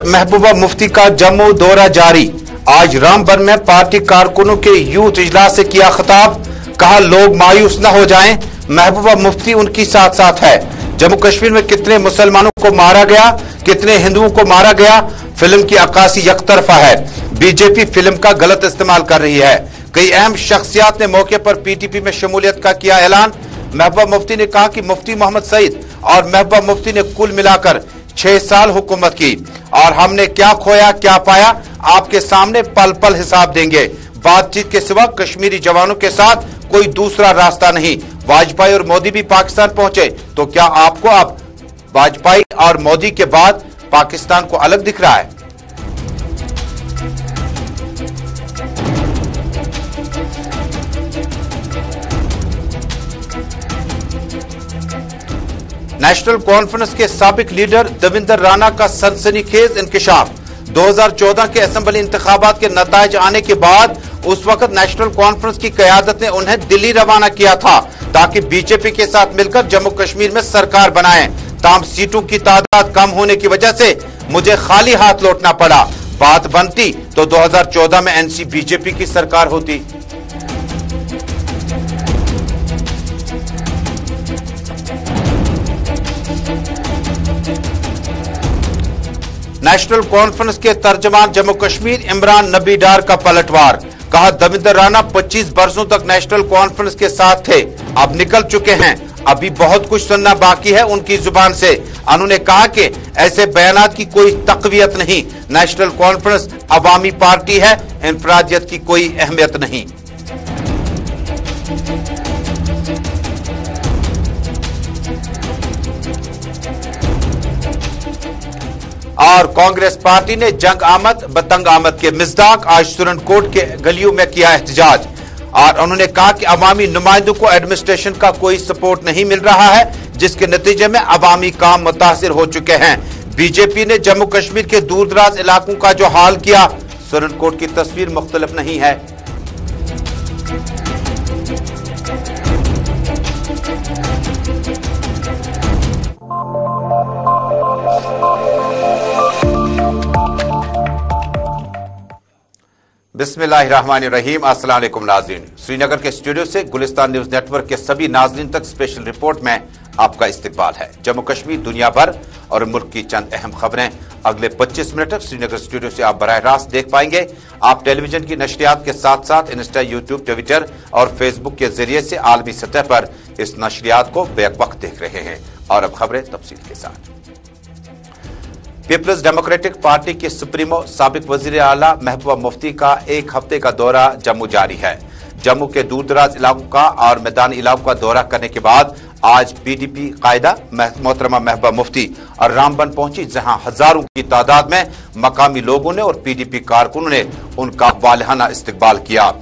महबूबा मुफ्ती का जम्मू दौरा जारी। आज रामबन में पार्टी कारकुनों के यूथ इजलास से किया खिताब। कहा लोग मायूस न हो जाएं, महबूबा मुफ्ती उनकी साथ साथ है। जम्मू कश्मीर में कितने मुसलमानों को मारा गया, कितने हिंदुओं को मारा गया, फिल्म की अक्कासी यकतरफा है। बीजेपी फिल्म का गलत इस्तेमाल कर रही है। कई अहम शख्सियात ने मौके पर पीटीपी में शमूलियत का किया ऐलान। महबूबा मुफ्ती ने कहा कि मुफ्ती मोहम्मद सईद और महबूबा मुफ्ती ने कुल मिलाकर 6 साल हुकूमत की और हमने क्या खोया क्या पाया आपके सामने पल पल हिसाब देंगे। बातचीत के सिवा कश्मीरी जवानों के साथ कोई दूसरा रास्ता नहीं। वाजपेयी और मोदी भी पाकिस्तान पहुंचे, तो क्या आपको अब वाजपेयी और मोदी के बाद पाकिस्तान को अलग दिख रहा है? नेशनल कॉन्फ्रेंस के साबिक लीडर देवेंद्र राणा का सनसनीखेज इंकशाफ। 2014 के असेंबली इंतखाबात के नताइज आने के बाद उस वक्त नेशनल कॉन्फ्रेंस की क़यादत ने उन्हें दिल्ली रवाना किया था ताकि बीजेपी के साथ मिलकर जम्मू कश्मीर में सरकार बनाएं। ताम सीटों की तादाद कम होने की वजह से मुझे खाली हाथ लौटना पड़ा। बात बनती तो 2014 में एनसी बीजेपी की सरकार होती। नेशनल कॉन्फ्रेंस के तर्जमान जम्मू कश्मीर इमरान नबी डार का पलटवार। कहा देवेंद्र राणा 25 बरसों तक नेशनल कॉन्फ्रेंस के साथ थे, अब निकल चुके हैं, अभी बहुत कुछ सुनना बाकी है उनकी जुबान से। उन्होंने कहा कि ऐसे बयानात की कोई तकवीयत नहीं। नेशनल कॉन्फ्रेंस अवामी पार्टी है, इंफरादियत की कोई अहमियत नहीं। और कांग्रेस पार्टी ने जंग आमद बतंग आमद के मिज़दाक आज सुरनकोट के गलियों में किया एहतजाज। और उन्होंने कहा कि अवामी नुमाइंदों को एडमिनिस्ट्रेशन का कोई सपोर्ट नहीं मिल रहा है, जिसके नतीजे में अवामी काम मुतासिर हो चुके हैं। बीजेपी ने जम्मू कश्मीर के दूर दराज इलाकों का जो हाल किया, सुरनकोट की तस्वीर मुख्तलिफ नहीं है। बिस्मिल्लाहिर्रहमानिर्रहीम। अस्सलाम वालेकुम नाज़रीन। श्रीनगर के स्टूडियो से गुलिस्तान न्यूज नेटवर्क के सभी नाज़रीन तक स्पेशल रिपोर्ट में आपका इस्तकबाल है। जम्मू कश्मीर, दुनिया भर और मुल्क की चंद अहम खबरें अगले 25 मिनट तक श्रीनगर स्टूडियो से आप बराह रास्त देख पाएंगे। आप टेलीविजन की नशरियात के साथ साथ इंस्टा, यूट्यूब, ट्विटर और फेसबुक के जरिए से आलमी सतह पर इस नशरियात को बेक वक्त देख रहे हैं। और अब खबरें तफसील के साथ। पीपल्स डेमोक्रेटिक पार्टी के सुप्रीमो साबिक वजीर आला महबूबा मुफ्ती का एक हफ्ते का दौरा जम्मू जारी है। जम्मू के दूर दराज इलाकों का और मैदानी इलाकों का दौरा करने के बाद आज पीडीपी कायदा मोहतरमा महबूबा मुफ्ती और रामबन पहुंची, जहां हजारों की तादाद में मकामी लोगों ने और पीडीपी कारकुनों ने उनका वालिहाना इस्तकबाल किया।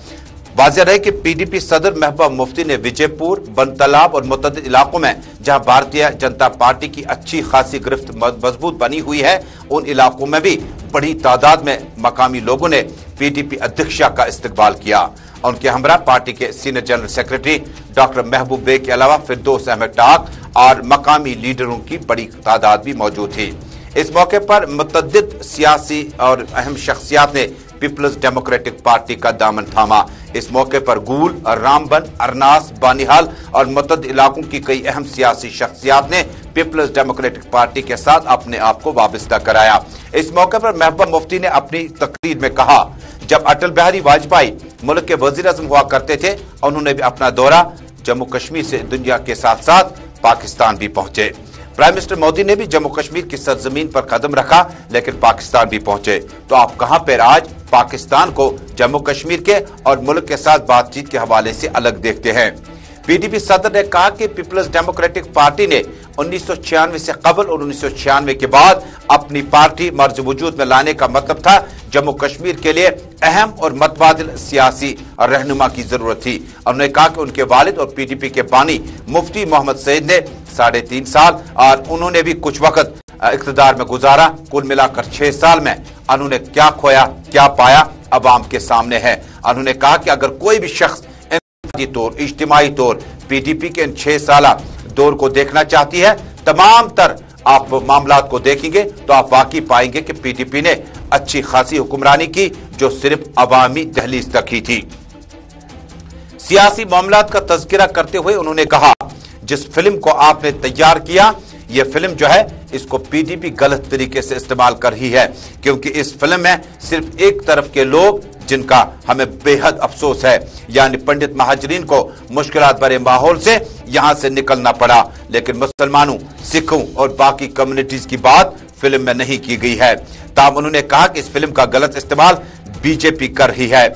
वाज़ेह रहे कि पीडीपी सदर महबूबा मुफ्ती ने विजयपुर, बनतलाब और मुतअद्दिद इलाकों में जहां भारतीय जनता पार्टी की अच्छी खासी गिरफ्त मजबूत बनी हुई है, उन इलाकों में भी बड़ी तादाद में मकामी लोगों ने पीडीपी अध्यक्षा का इस्तकबाल किया। उनके हमरा पार्टी के सीनियर जनरल सेक्रेटरी डॉक्टर महबूब बेग के अलावा फिरदौस अहमद टाक और मकामी लीडरों की बड़ी तादाद भी मौजूद थी। इस मौके पर मुतअद्दिद सियासी और अहम शख्सियात ने पीपल्स डेमोक्रेटिक पार्टी का दामन थामा। इस मौके पर गूल, रामबन, अरनास, बानिहाल और मुतअद्दिद इलाकों की कई अहम सियासी शख्सियात ने पीपल्स डेमोक्रेटिक पार्टी के साथ अपने आप को वाबस्ता कराया। इस मौके पर महबूबा मुफ्ती ने अपनी तकरीर में कहा, जब अटल बिहारी वाजपेयी मुल्क के वजीर आज़म हुआ करते थे, उन्होंने भी अपना दौरा जम्मू कश्मीर से दुनिया के साथ साथ पाकिस्तान भी पहुंचे। प्राइम मिनिस्टर मोदी ने भी जम्मू कश्मीर की सरजमीन पर कदम रखा, लेकिन पाकिस्तान भी पहुंचे। तो आप कहां पर आज पाकिस्तान को जम्मू कश्मीर के और मुल्क के साथ बातचीत के हवाले से अलग देखते हैं? पीडीपी सदर ने कहा कि पीपल्स डेमोक्रेटिक पार्टी ने 1996 से कबल और 1996 के बाद अपनी पार्टी मर्ज वजूद में लाने का मतलब था जम्मू कश्मीर के लिए अहम और मतबादिल सियासी रहनुमा की जरूरत थी। उन्होंने कहा कि उनके वालिद और पीडीपी के बानी मुफ्ती मोहम्मद सईद ने 3.5 साल और उन्होंने भी कुछ वक्त इख्तिदार में गुजारा। कुल मिलाकर 6 साल में उन्होंने क्या खोया क्या पाया अवाम के सामने है। उन्होंने कहा कि अगर कोई भी शख्स तौर इज्तिमाई तौर पीडीपी के इन 6 साल दौर को देखना चाहती है, तमाम तर आप मामलात को देखेंगे तो आप वाकई पाएंगे कि पीडीपी ने अच्छी खासी हुक्मरानी की, जो सिर्फ अवामी दहलीज तक ही थी। सियासी मामलात का तज़किरा करते हुए उन्होंने कहा, जिस फिल्म को आपने तैयार किया, ये फिल्म जो है इसको पीडीपी गलत तरीके से इस्तेमाल कर रही है, क्योंकि इस फिल्म में सिर्फ एक तरफ के लोग जिनका हमें बेहद अफसोस है, यानी पंडित महाजरीन को मुश्किलात भरे माहौल से यहां से निकलना पड़ा, लेकिन मुसलमानों, सिखों और बाकी कम्युनिटीज की बात फिल्म में नहीं की गई है। ताहम उन्होंने कहा कि इस फिल्म का गलत इस्तेमाल बीजेपी कर रही है।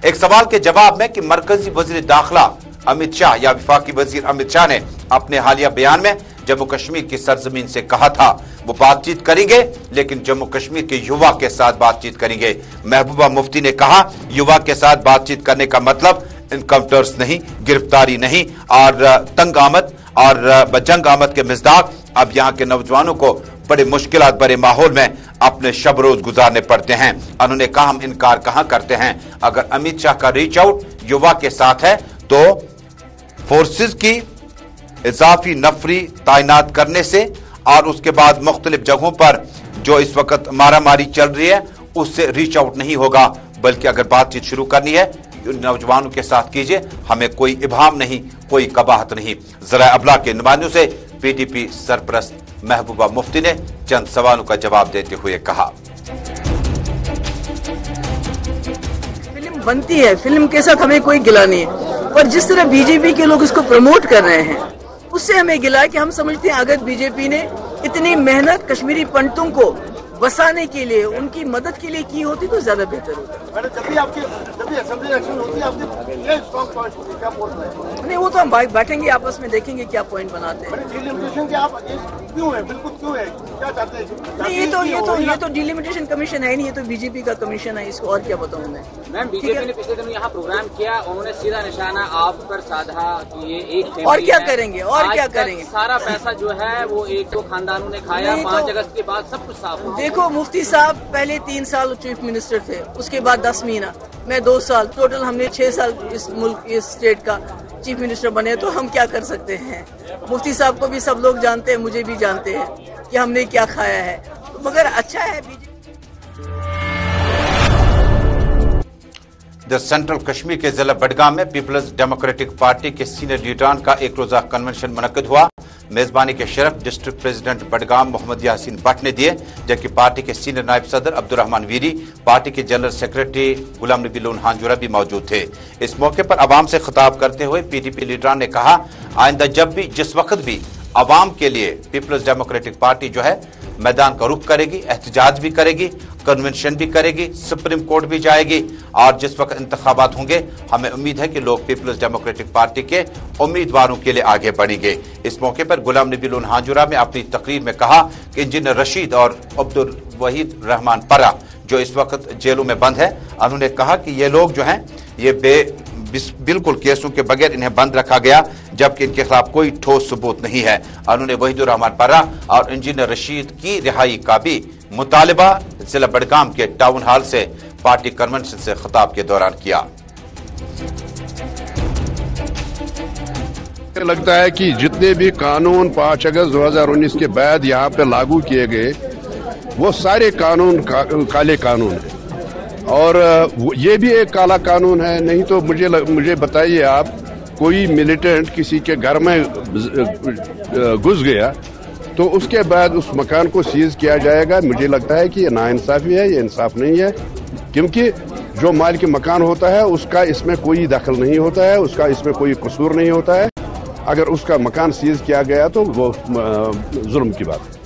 एक सवाल के जवाब में कि मरकजी वजीर दाखिला अमित शाह या वफाकी वजीर अमित शाह ने अपने हालिया बयान में जम्मू कश्मीर की सरजमीन से कहा था वो बातचीत करेंगे, लेकिन जम्मू कश्मीर के युवा के साथ बातचीत करेंगे। महबूबा मुफ्ती ने कहा, युवा के साथ बातचीत करने का मतलब इनकाउंटर्स नहीं, गिरफ्तारी नहीं और तंग आमद और जंग आमद के मिज़दाक अब यहाँ के नौजवानों को बड़े मुश्किलात भरे माहौल में अपने शब रोज गुजारने पड़ते हैं। उन्होंने कहा, हम इनकार कहां करते हैं। अगर अमित शाह का रीच आउट युवा के साथ है तो फोर्सेस की इजाफी नफरी तैनात करने से और उसके बाद मुख्तलिफ जगहों पर जो इस वक्त मारामारी चल रही है उससे रीच आउट नहीं होगा, बल्कि अगर बातचीत शुरू करनी है नौजवानों के साथ कीजिए, हमें कोई इबाम नहीं, कोई कबाहत नहीं। ज़राए अबलाग के नुमाइंदों से पीडीपी सरपरस्त महबूबा मुफ्ती ने चंद सवालों का जवाब देते हुए कहा, फिल्म बनती है, फिल्म के साथ हमें कोई गिला नहीं है, पर जिस तरह बीजेपी के लोग इसको प्रमोट कर रहे हैं उससे हमें गिला है कि हम समझते हैं अगर बीजेपी ने इतनी मेहनत कश्मीरी पंडितों को बसाने के लिए, उनकी मदद के लिए की होती तो ज्यादा बेहतर होता। जब भी असेंबली इलेक्शन होती है आपके क्या स्ट्रांग पॉइंट होते हैं, क्या बोल रहे हैं? नहीं, वो तो हम बैठेंगे आपस में देखेंगे क्या पॉइंट बनाते हैं। डिलिमिटेशन के आप क्यों है, बिल्कुल क्यों है, क्या चाहते हैं? नहीं, ये तो डिलिमिटेशन कमीशन है नहीं, ये तो बीजेपी का कमीशन है, इसको और क्या बताऊं मैं। मैम, बीजेपी ने पिछले दिनों यहाँ प्रोग्राम किया, उन्होंने सीधा निशाना आप पर साधा कि ये एक और क्या करेंगे, और क्या करेंगे। सारा पैसा जो है वो एक दो खानदानों ने खाया, 5 अगस्त के बाद सब कुछ साफ हो। देखो, मुफ्ती साहब पहले 3 साल चीफ मिनिस्टर थे, उसके बाद 10 महीना, मैं 2 साल, टोटल हमने 6 साल इस मुल्क, इस स्टेट का चीफ मिनिस्टर बने, तो हम क्या कर सकते हैं। मुफ्ती साहब को भी सब लोग जानते हैं, मुझे भी जानते हैं कि हमने क्या खाया है, मगर अच्छा है। सेंट्रल कश्मीर के जिला बडगाम में पीपल्स डेमोक्रेटिक पार्टी के सीनियर लीडरान का एक रोजा कन्वेंशन मुनक्किद हुआ। मेजबानी के शरफ डिस्ट्रिक्ट प्रेसिडेंट बडगाम मोहम्मद यासीन भट्ट ने दिए, जबकि पार्टी के सीनियर नायब सदर अब्दुर्रहमान वीरी, पार्टी के general secretary Ghulam Nabi loan हांजुरा भी मौजूद थे। इस मौके पर अवाम से खिताब करते हुए पीडीपी लीडरान ने कहा, आइंदा जब भी जिस वक्त भी अवाम के लिए पीपल्स डेमोक्रेटिक पार्टी जो है मैदान का रुख करेगी, एहतजाज भी करेगी, कन्वेंशन भी करेगी, सुप्रीम कोर्ट भी जाएगी और जिस वक्त इंतखाबात होंगे हमें उम्मीद है कि लोग पीपल्स डेमोक्रेटिक पार्टी के उम्मीदवारों के लिए आगे बढ़ेंगे। इस मौके पर गुलाम नबी लोन हांजुरा में अपनी तकरीर में कहा कि इंजीनियर रशीद और अब्दुल वहीद रहमान परा जो इस वक्त जेलों में बंद है, उन्होंने कहा कि ये लोग जो हैं ये बिल्कुल केसों के बगैर इन्हें बंद रखा गया, जबकि इनके खिलाफ कोई ठोस सबूत नहीं है। उन्होंने वहीदुर रहमान परा और इंजीनियर रशीद की रिहाई का भी मुतालिबा जिला बडगाम के टाउन हॉल से पार्टी कन्वेंशन से खिताब के दौरान किया। लगता है कि जितने भी कानून 5 अगस्त 2019 के बाद यहाँ पे लागू किए गए वो सारे कानून काले कानून हैं और ये भी एक काला कानून है। नहीं तो मुझे बताइए आप, कोई मिलिटेंट किसी के घर में घुस गया तो उसके बाद उस मकान को सीज किया जाएगा। मुझे लगता है कि ये नाइंसाफी है, ये इंसाफ नहीं है, क्योंकि जो माल के मकान होता है उसका इसमें कोई दखल नहीं होता है, उसका इसमें कोई कसूर नहीं होता है। अगर उसका मकान सीज किया गया तो वो जुल्म की बात है।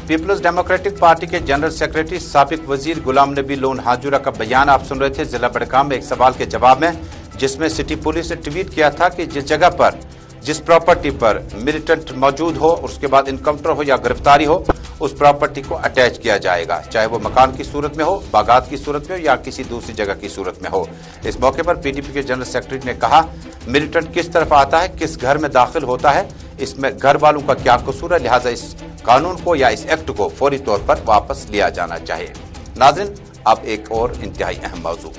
पीपल्स डेमोक्रेटिक पार्टी के जनरल सेक्रेटरी साबिक वजीर गुलाम नबी लोन हाजुरा का बयान आप सुन रहे थे जिला बडगाम में एक सवाल के जवाब में, जिसमें सिटी पुलिस ने ट्वीट किया था कि जिस जगह पर, जिस प्रॉपर्टी पर मिलिटेंट मौजूद हो, उसके बाद इनकाउंटर हो या गिरफ्तारी हो, उस प्रॉपर्टी को अटैच किया जाएगा, चाहे वो मकान की सूरत में हो, बागात की सूरत में हो या किसी दूसरी जगह की सूरत में हो। इस मौके पर पीडीपी के जनरल सेक्रेटरी ने कहा, मिलिटेंट किस तरफ आता है, किस घर में दाखिल होता है, इसमें घर वालों का क्या कसूर है, लिहाजा इस कानून को या इस एक्ट को फौरी तौर पर वापस लिया जाना चाहिए। नाज़रीन, अब एक और इंतहाई अहम मौजू।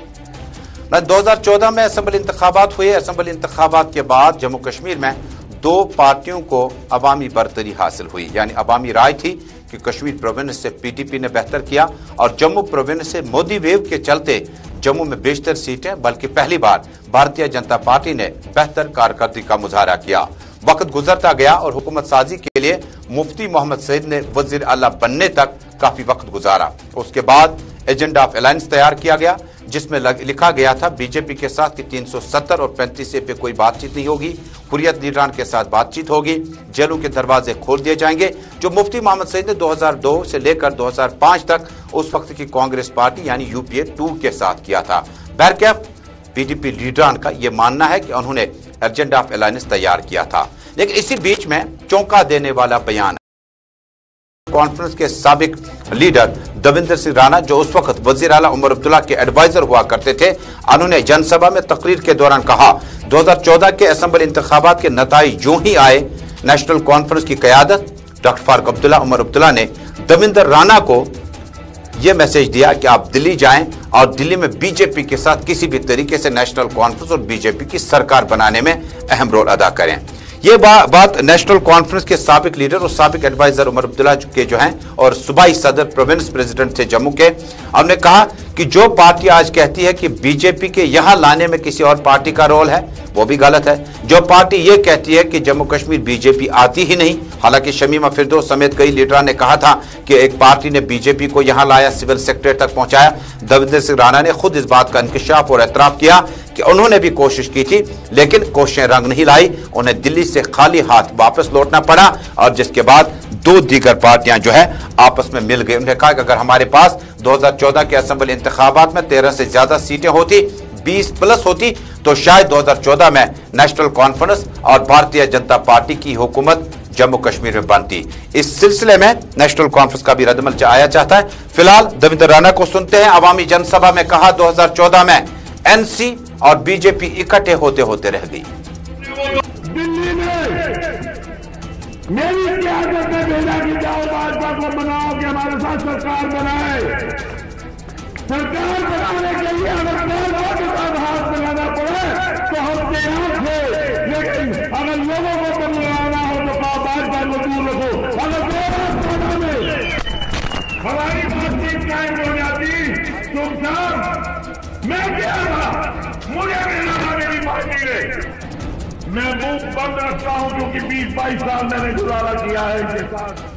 2014 में असेंबली इंतखाबात हुए। असेंबली इंतखाबात के बाद जम्मू कश्मीर में दो पार्टियों को अवामी बरतरी हासिल हुई, यानी अवामी राय थी कि कश्मीर प्रोविंस से पीडीपी ने बेहतर किया और जम्मू प्रोविंस से मोदी वेव के चलते जम्मू में बेशतर सीटें, बल्कि पहली बार भारतीय जनता पार्टी ने बेहतर कारकर्दगी का मुजाहरा किया। वक्त गुजरता गया और हुकूमत साजी के लिए मुफ्ती मोहम्मद सईद ने वजीर आला बनने तक काफी वक्त गुजारा। उसके बाद एजेंडा ऑफ अलायंस तैयार किया गया, जिसमें लिखा गया था बीजेपी के साथ कि 370 और 35 पे कोई बातचीत नहीं होगी, हुर्रियत लीडरान के साथ बातचीत होगी, जेलों के दरवाजे खोल दिए जाएंगे, जो मुफ्ती मोहम्मद सईद ने 2002 से लेकर 2005 तक उस वक्त की कांग्रेस पार्टी यानी यूपीए 2 के साथ किया था। बहरकैफ पीडीपी लीडरान का यह मानना है कि उन्होंने एजेंडा ऑफ अलायंस तैयार किया था। लेकिन इसी बीच में चौंका देने वाला बयान कॉन्फ्रेंस के साबिक लीडर दविंदर सिंह राणा, जो उस वक्त वजीर आला उमर अब्दुल्ला के एडवाइजर हुआ करते थे, उन्होंने जनसभा में तकरीर के दौरान कहा 2014 के असेंबली इंतखाबात के नताइज यूं ही आए, नेशनल कॉन्फ्रेंस की क़यादत डॉक्टर फारूक अब्दुल्ला उमर अब्दुल्ला ने दविंदर राणा को यह मैसेज दिया कि आप दिल्ली जाएं और दिल्ली में बीजेपी के साथ किसी भी तरीके से नेशनल कॉन्फ्रेंस और बीजेपी की सरकार बनाने में अहम रोल अदा करें। ये बात नेशनल कॉन्फ्रेंस के साबिक लीडर और साबिक एडवाइजर उमर अब्दुल्ला के जो हैं और सूबाई सदर प्रोविंस प्रेसिडेंट थे जम्मू के, उन्होंने कहा कि जो पार्टी आज कहती है कि बीजेपी के यहां लाने में किसी और पार्टी का रोल है, वो भी गलत है। जो पार्टी ये कहती है कि जम्मू कश्मीर बीजेपी आती ही नहीं, हालांकि शमीमा फिरदौस समेत कई लीडरान ने कहा था कि एक पार्टी ने बीजेपी को यहां लाया, सिविल सेक्रेटरी तक पहुंचाया। दविंदर सिंह राणा ने खुद इस बात का इंकशाफ और एतराफ किया कि उन्होंने भी कोशिश की थी, लेकिन कोशिशें रंग नहीं लाई, उन्हें दिल्ली से खाली हाथ वापस लौटना पड़ा और जिसके बाद दो दीगर पार्टियां जो है आपस में मिल गई। उन्होंने कहा कि अगर हमारे पास 2014 के असेंबली इंतखाबात में 13 से ज्यादा सीटें होती, 20 प्लस होती, तो शायद 2014 में नेशनल कॉन्फ्रेंस और भारतीय जनता पार्टी की हुकूमत जम्मू कश्मीर में बनती। इस सिलसिले में नेशनल कॉन्फ्रेंस का भी रद्दमल आया चाहता है। फिलहाल दविंदर राणा को सुनते हैं। अवामी जनसभा में कहा 2014 में एनसी और बीजेपी इकट्ठे होते होते रह गई। दिल्ली में मेरी क्यादत में भेजा कि जाओ भाजपा को बनाओ कि हमारे साथ सरकार बनाए। सरकार बनाने के लिए अगर हाथ बनाना पड़े तो हम तैयार थे, लेकिन अगर लोगों को बनवाना हो तो भाजपा को दूर रखो। अगर में हमारी बातचीत कायम हो जाती, चुपचाप मैं क्या था, मुझे मिलना था मेरी पार्टी ने। मैं मुंह बंद रखता हूं क्योंकि 20-22 साल मैंने गुजारा किया है इनके साथ।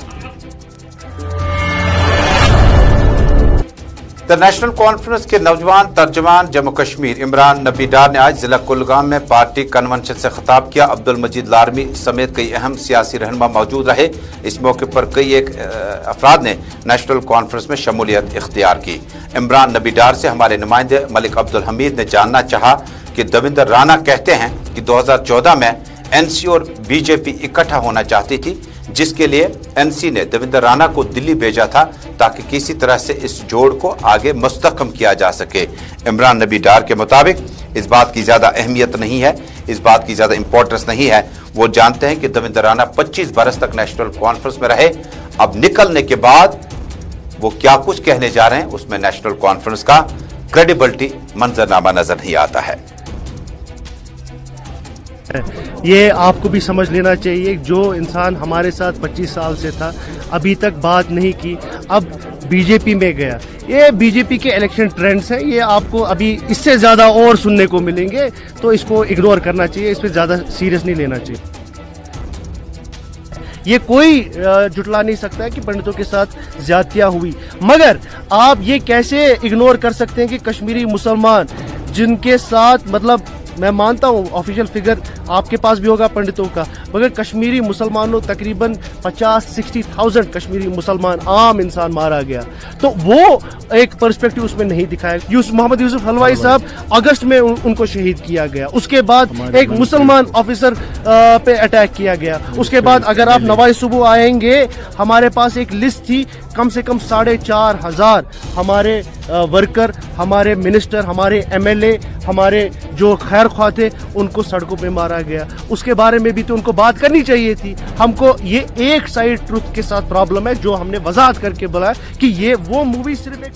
द नेशनल कॉन्फ्रेंस के नौजवान तर्जमान जम्मू कश्मीर इमरान नबी डार ने आज जिला कुलगाम में पार्टी कन्वेंशन से खिताब किया। अब्दुल मजीद लारमी समेत कई अहम सियासी रहनुमा मौजूद रहे। इस मौके पर कई अफराद ने नेशनल कॉन्फ्रेंस में शमूलियत इख्तियार की। इमरान नबी डार से हमारे नुमाइंदे मलिक अब्दुल हमीद ने जानना चाहा कि दविंदर राणा कहते हैं कि 2014 में एनसी और बीजेपी इकट्ठा होना चाहती थी, जिसके लिए एनसी ने दविंदर राणा को दिल्ली भेजा था ताकि किसी तरह से इस जोड़ को आगे मुस्तहकम किया जा सके। इमरान नबी डार के मुताबिक इस बात की ज्यादा अहमियत नहीं है, इस बात की ज्यादा इंपॉर्टेंस नहीं है। वो जानते हैं कि दविंदर राणा 25 बरस तक नेशनल कॉन्फ्रेंस में रहे, अब निकलने के बाद वो क्या कुछ कहने जा रहे हैं उसमें नेशनल कॉन्फ्रेंस का क्रेडिबिलिटी मंजरनामा नजर नहीं आता है। ये आपको भी समझ लेना चाहिए, जो इंसान हमारे साथ 25 साल से था, अभी तक बात नहीं की, अब बीजेपी में गया। ये बीजेपी के इलेक्शन ट्रेंड्स हैं, ये आपको अभी इससे ज्यादा और सुनने को मिलेंगे, तो इसको इग्नोर करना चाहिए, इस पर ज्यादा सीरियस नहीं लेना चाहिए। ये कोई जुटला नहीं सकता है कि पंडितों के साथ ज्यादतियां हुई, मगर आप ये कैसे इग्नोर कर सकते हैं कि कश्मीरी मुसलमान जिनके साथ, मतलब मैं मानता हूँ ऑफिशियल फिगर आपके पास भी होगा पंडितों का, मगर कश्मीरी मुसलमानों तकरीबन 50-60,000 कश्मीरी मुसलमान आम इंसान मारा गया, तो वो एक पर्सपेक्टिव उसमें नहीं दिखाया। मोहम्मद यूसुफ हलवाई साहब अगस्त में उनको शहीद किया गया, उसके बाद एक मुसलमान ऑफिसर पे अटैक किया गया, उसके बाद अगर आप नवाज सुबह आएंगे, हमारे पास एक लिस्ट थी, कम से कम 4,500 हमारे वर्कर, हमारे मिनिस्टर, हमारे एमएलए, हमारे जो खैर ख्वाह थे, उनको सड़कों पे मारा गया। उसके बारे में भी तो उनको बात करनी चाहिए थी। हमको ये एक साइड ट्रुथ के साथ प्रॉब्लम है, जो हमने वजाहत करके बोला कि ये वो मूवी सिर्फ एक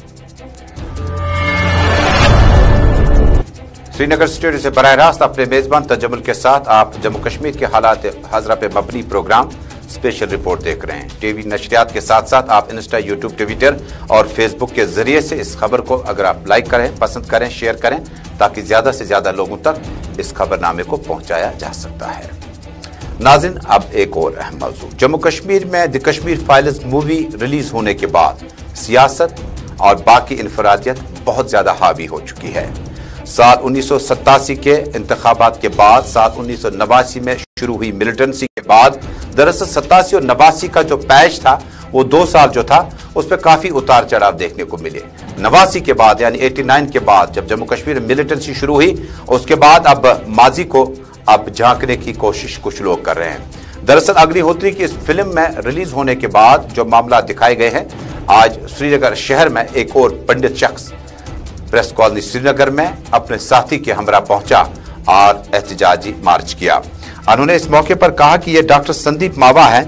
श्रीनगर स्टूडियो से बराह रास्त अपने मेजबान तजम्मुल के साथ आप जम्मू कश्मीर के हालात हाजरा पे मबनी प्रोग्राम स्पेशल रिपोर्ट देख रहे हैं। टीवी नशरियात के साथ साथ आप इंस्टा, यूट्यूब, ट्विटर और फेसबुक के जरिए से इस खबर को अगर आप लाइक करें, पसंद करें, शेयर करें, ताकि ज्यादा से ज्यादा लोगों तक इस खबरनामे को पहुंचाया जा सकता है। नाज़रीन, अब एक और अहम मौजू। जम्मू कश्मीर में the Kashmir files movie release होने के बाद सियासत और बाकी इंफरादियत बहुत ज्यादा हावी हो चुकी है। साल 1987 के इंतखाबात के बाद, साल 1989 में शुरू हुई मिलिटेंसी के बाद, दरअसल 87 और 89 का जो पैच था वो 2 साल जो था उस पर काफी उतार चढ़ाव देखने को मिले। 89 के बाद यानी 89 के बाद जब जम्मू कश्मीर में मिलिटेंसी शुरू हुई, उसके बाद अब माजी को अब झांकने की कोशिश कुछ लोग कर रहे हैं। दरअसल अग्निहोत्री की इस फिल्म में रिलीज होने के बाद जो मामला दिखाए गए हैं, आज श्रीनगर शहर में एक और पंडित शख्स प्रेस कॉलोनी श्रीनगर में अपने साथी के हमरा पहुंचा और एहतजाजी मार्च किया। उन्होंने इस मौके पर कहा कि ये डॉक्टर संदीप मावा हैं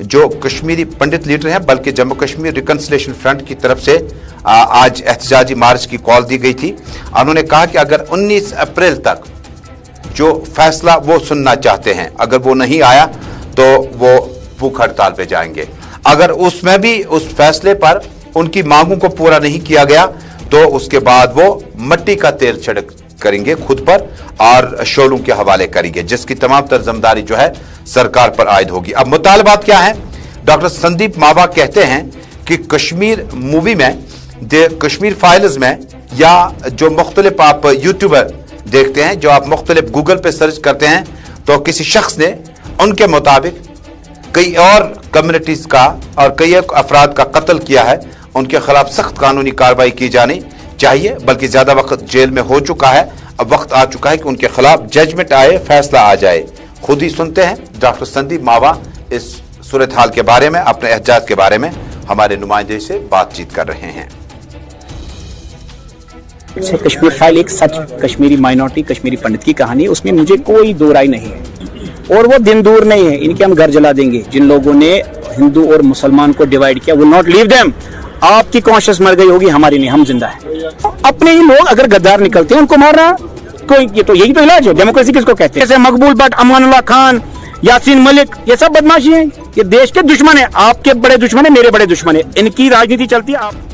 जो कश्मीरी पंडित लीडर हैं, बल्कि जम्मू कश्मीर रिकंसिलिएशन फ्रंट की तरफ से आज एहतजाजी मार्च की कॉल दी गई थी। उन्होंने कहा कि अगर 19 अप्रैल तक जो फैसला वो सुनना चाहते हैं, अगर वो नहीं आया तो वो भूख हड़ताल पे जाएंगे। अगर उसमें भी उस फैसले पर उनकी मांगों को पूरा नहीं किया गया तो उसके बाद वो मट्टी का तेल छिड़क करेंगे खुद पर और शोलों के हवाले करेंगे, जिसकी तमाम तर जिम्मेदारी जो है सरकार पर आयद होगी। अब मुतालबात क्या है? डॉक्टर संदीप मावा कहते हैं कि कश्मीर मूवी में, द कश्मीर फाइल्स में, या जो मुख्तलिफ आप यूट्यूबर देखते हैं, जो आप मुख्तलिफ गूगल पे सर्च करते हैं, तो किसी शख्स ने उनके मुताबिक कई और कम्युनिटीज का और कई अफराद का कत्ल किया है। उनके खिलाफ सख्त कानूनी कार्रवाई की जानी चाहिए, बल्कि ज्यादा वक्त जेल में हो चुका है। अब वक्त आ चुका है कि उनके खिलाफ जजमेंट आए, फैसला आ जाए। खुद ही सुनते हैं डॉक्टर संदीप मावा इस सूरत हाल के बारे में, अपने एहतजाज के बारे में हमारे नुमाइंदे से बातचीत कर रहे हैं। कश्मीर फाइल एक सच कश्मीरी माइनॉरिटी, कश्मीरी पंडित की कहानी है, उसमें मुझे कोई दो राय नहीं है और वो दिन दूर नहीं है। इनके हम घर जला देंगे। जिन लोगों ने हिंदू और मुसलमान को डिवाइड किया, विल नॉट लीव देम। आपकी कॉन्शियस मर गई होगी, हमारी नहीं, हम जिंदा है। अपने ही लोग अगर गद्दार निकलते हैं उनको मारना कोई, ये तो यही तो इलाज है। डेमोक्रेसी किसको कहते हैं? जैसे मकबूल भट्ट, अमानुल्लाह खान, यासीन मलिक, ये सब बदमाशी हैं। ये देश के दुश्मन है, आपके बड़े दुश्मन है, मेरे बड़े दुश्मन है। इनकी राजनीति चलती है।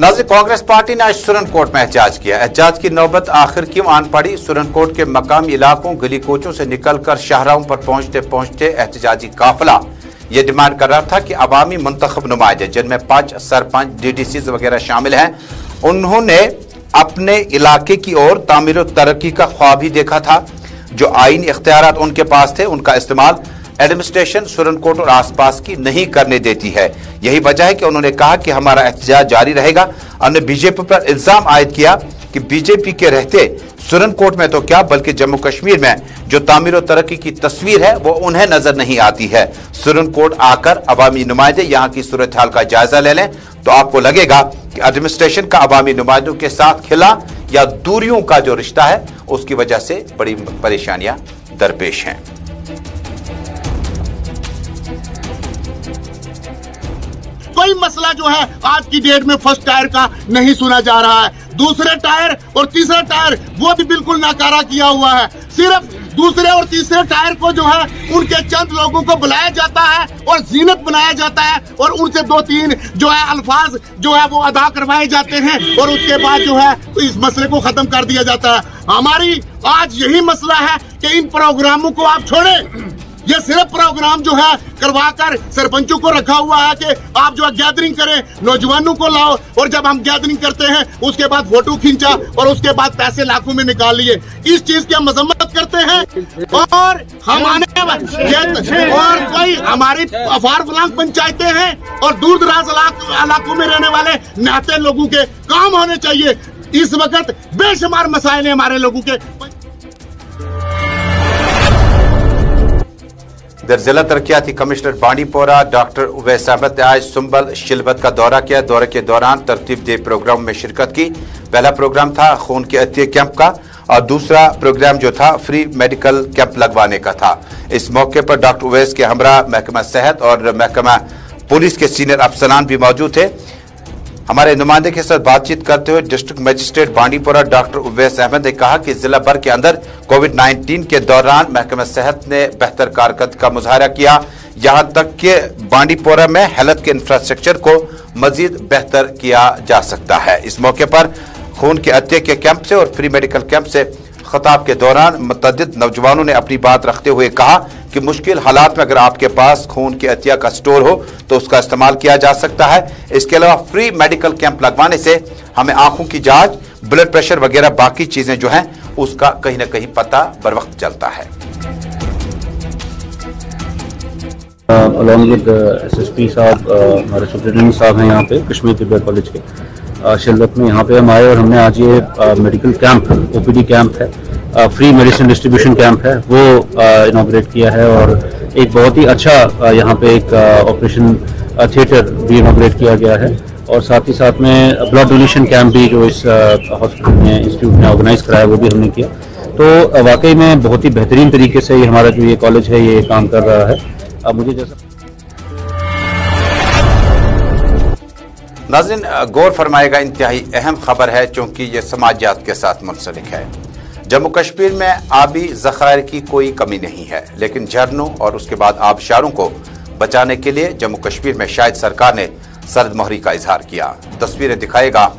नाज़रीन, कांग्रेस पार्टी ने आज सुरनकोट में एहतजाज किया। एहतजाज की नौबत आखिर क्यों आन पड़ी? सुरनकोट के मकामी इलाकों, गली कोचों से निकलकर शाहराहों पर पहुंचते पहुंचते एहतजाजी काफिला ये डिमांड कर रहा था कि अवामी मुंतखब नुमाइंदे, जिनमें 5 सरपंच, DDCs वगैरह शामिल हैं, उन्होंने अपने इलाके की ओर तामीर और तरक्की का ख्वाब ही देखा था। जो आईनी इख्तियारात उनके पास थे, उनका इस्तेमाल एडमिनिस्ट्रेशन सुरनकोट और आसपास की नहीं करने देती है। यही वजह है कि उन्होंने कहा कि हमारा एहतजाज जारी रहेगा। उन्होंने बीजेपी पर इल्जाम आयद किया कि बीजेपी के रहते सुरनकोट में तो क्या, बल्कि जम्मू कश्मीर में जो तामीर और तरक्की की तस्वीर है वो उन्हें नजर नहीं आती है। सुरनकोट आकर अवामी नुमाइंदे यहाँ की सूरत हाल का जायजा ले लें तो आपको लगेगा कि एडमिनिस्ट्रेशन का अवामी नुमाइंदों के साथ खिला या दूरियों का जो रिश्ता है उसकी वजह से बड़ी परेशानियां दरपेश हैं। कोई मसला जो है आज की डेट में फर्स्ट टायर का नहीं सुना जा रहा है। दूसरे टायर और तीसरा टायर वो भी बिल्कुल नाकारा किया हुआ है। सिर्फ दूसरे और तीसरे टायर को जो है उनके चंद लोगों को बुलाया जाता है और जीनत बनाया जाता है और उनसे 2-3 जो है अल्फाज जो है वो अदा करवाए जाते हैं और उसके बाद जो है तो इस मसले को खत्म कर दिया जाता है। हमारी आज यही मसला है कि इन प्रोग्रामों को आप छोड़ें। ये सिर्फ प्रोग्राम जो है करवाकर सरपंचों को रखा हुआ है कि आप जो है गैदरिंग करें, नौजवानों को लाओ, और जब हम गैदरिंग करते हैं उसके बाद फोटो खींचा और उसके बाद पैसे लाखों में निकाल लिए। इस चीज की हम मजम्मत करते हैं। और हमारे और कई हमारी अफार फलांग पंचायतें हैं और दूर दराज इलाकों में रहने वाले नाते लोगों के काम होने चाहिए। इस वक्त बेशुमार मसाइल हैं हमारे लोगों के। इधर जिला तरक्याती कमिश्नर बांडीपोरा डॉक्टर उवैस अहमद ने आज सुंबल शिलबत का दौरा किया। दौरे के दौरान तरतीब दे प्रोग्राम में शिरकत की। पहला प्रोग्राम था खून के अतिय कैंप का और दूसरा प्रोग्राम जो था फ्री मेडिकल कैंप लगवाने का था। इस मौके पर डॉक्टर उवैस के हमरा महकमा सेहत और महकमा पुलिस के सीनियर अफसरान भी मौजूद थे। हमारे नुमाइंदे के साथ बातचीत करते हुए district magistrate Bandipora doctor Uwais Ahmad ने कहा कि जिला भर के अंदर कोविड-19 के दौरान महकमा सेहत ने बेहतर कारकर्दगी का मुजाहरा किया, यहां तक कि बांडीपोरा में हेल्थ के इंफ्रास्ट्रक्चर को मजीद बेहतर किया जा सकता है। इस मौके पर खून के अतिया के कैंप से और फ्री मेडिकल कैंप से खिताब के दौरान मुतअद्दिद नौजवानों ने अपनी बात रखते हुए कहा कि मुश्किल हालात में अगर आपके पास खून के अतिया का स्टोर हो तो उसका इस्तेमाल किया जा सकता है। इसके अलावा फ्री मेडिकल कैंप लगवाने से हमें आंखों की जांच, ब्लड प्रेशर वगैरह बाकी चीजें जो हैं उसका कहीं ना कहीं पता बर वक्त चलता है। अलॉन्ग विद SSP साहब, हमारे सुप्रिंटेंडेंट साहब हैं यहाँ पे कश्मीर तिब्बत कॉलेज के शिल्लत में। यहाँ पे हम आए और हमने आज ये मेडिकल कैंप, OPD कैंप है, फ्री मेडिसिन डिस्ट्रीब्यूशन कैंप है, वो इनॉग्रेट किया है। और एक बहुत ही अच्छा यहाँ पे एक ऑपरेशन थिएटर भी इनॉग्रेट किया गया है। और साथ ही साथ में ब्लड डोनेशन कैंप भी जो इस हॉस्पिटल में, इंस्टीट्यूट ने ऑर्गेनाइज कराया, वो भी हमने किया। तो वाकई में बहुत ही बेहतरीन तरीके से ये हमारा जो ये कॉलेज है ये काम कर रहा है। अब मुझे जैसा नाज़रीन, गौर फरमाएगा, इंतहाई अहम खबर है क्योंकि ये समाजियात के साथ मुंसलिक है। जम्मू कश्मीर में आबी ज़खायर की कोई कमी नहीं है, लेकिन झरनों और उसके बाद आबशारों को बचाने के लिए जम्मू कश्मीर में शायद सरकार ने सर्द मोहरी का इजहार किया। तस्वीरें दिखाएगा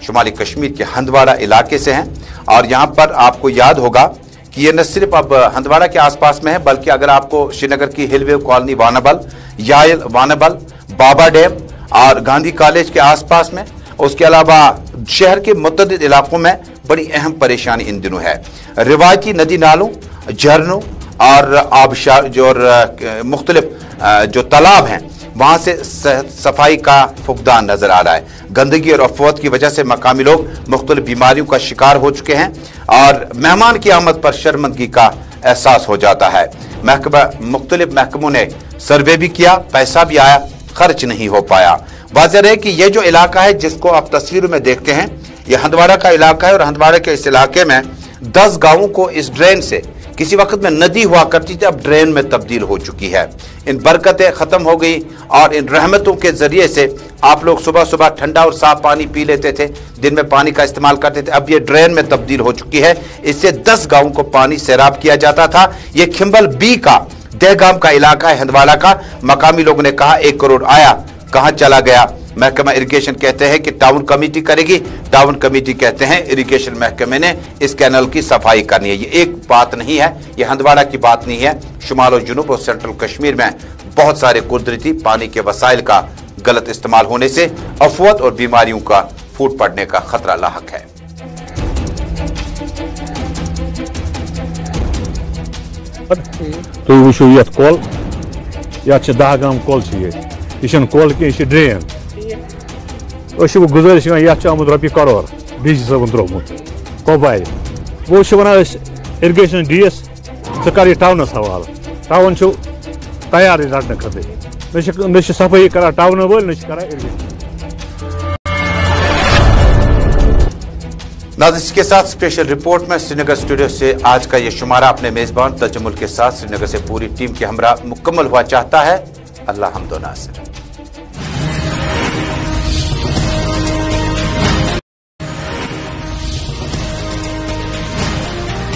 शुमाली कश्मीर के हंदवाड़ा इलाके से हैं और यहाँ पर आपको याद होगा कि ये न सिर्फ अब हंदवाड़ा के आसपास में है, बल्कि अगर आपको श्रीनगर की हिलवे कॉलोनी वानाबल, यायल वानाबल, बाबा डैम और गांधी कॉलेज के आसपास में, उसके अलावा शहर के मुतअद्दिद इलाकों में बड़ी अहम परेशानी इन दिनों है। रिवायती नदी नालों, झरनों और आबशार जो मुख्तलिफ जो तालाब हैं वहां से सफाई का फुकदान नजर आ रहा है। गंदगी और अफवाह की वजह से मकामी लोग मुख्तलिफ बीमारियों का शिकार हो चुके हैं और मेहमान की आमद पर शर्मिंदगी का एहसास हो जाता है। मुख्तलिफ महकमों ने सर्वे भी किया, पैसा भी आया, खर्च नहीं हो पाया। वाज़ेह है कि ये जो इलाका है जिसको आप तस्वीरों में देखते हैं, ये हंदवाड़ा का इलाका है और हंदवाड़ा के इस इलाके में 10 गांवों को इस ड्रेन से, किसी वक्त में नदी हुआ करती थी, अब ड्रेन में तब्दील हो चुकी है। इन बरकतें खत्म हो गई और इन रहमतों के जरिए से आप लोग सुबह सुबह ठंडा और साफ पानी पी लेते थे, दिन में पानी का इस्तेमाल करते थे, अब ये ड्रेन में तब्दील हो चुकी है। इससे 10 गांवों को पानी सैराब किया जाता था। ये खिंबल बी का दहगाम का इलाका है हंदवाड़ा का। मकामी लोगों ने कहा 1 करोड़ आया, कहां चला गया? महकमा इरिगेशन कहते हैं कि टाउन कमेटी करेगी, टाउन कमेटी कहते हैं इरिगेशन महकमे ने इस कैनल की सफाई करनी है। ये एक बात नहीं है, ये हंदवाड़ा की बात नहीं है। शुमाल और जुनूब और सेंट्रल कश्मीर में बहुत सारे कुदरती पानी के वसाइल का गलत इस्तेमाल होने से अफवाह और बीमारियों का फूट पड़ने का खतरा लाहक है। तो वुचो ये कल, या 10 गाम कल, यह कल की ड्रेन। गुजारिश ये आमुत रपी करोड़ डीसी साहब त्रोमुत कोपार। वो वन इरिगेशन DS कर टाउनस हवाल, टाउन तैयार रटने खतर, न सफाई कर टाउन वाल, न कर इरिगेशन। नाज़रीन, इसके साथ स्पेशल रिपोर्ट में श्रीनगर स्टूडियो से आज का ये शुमारा अपने मेजबान तजम्मुल के साथ श्रीनगर से पूरी टीम के हमरा मुकम्मल हुआ चाहता है। अल्लाह हम्दो नासिर।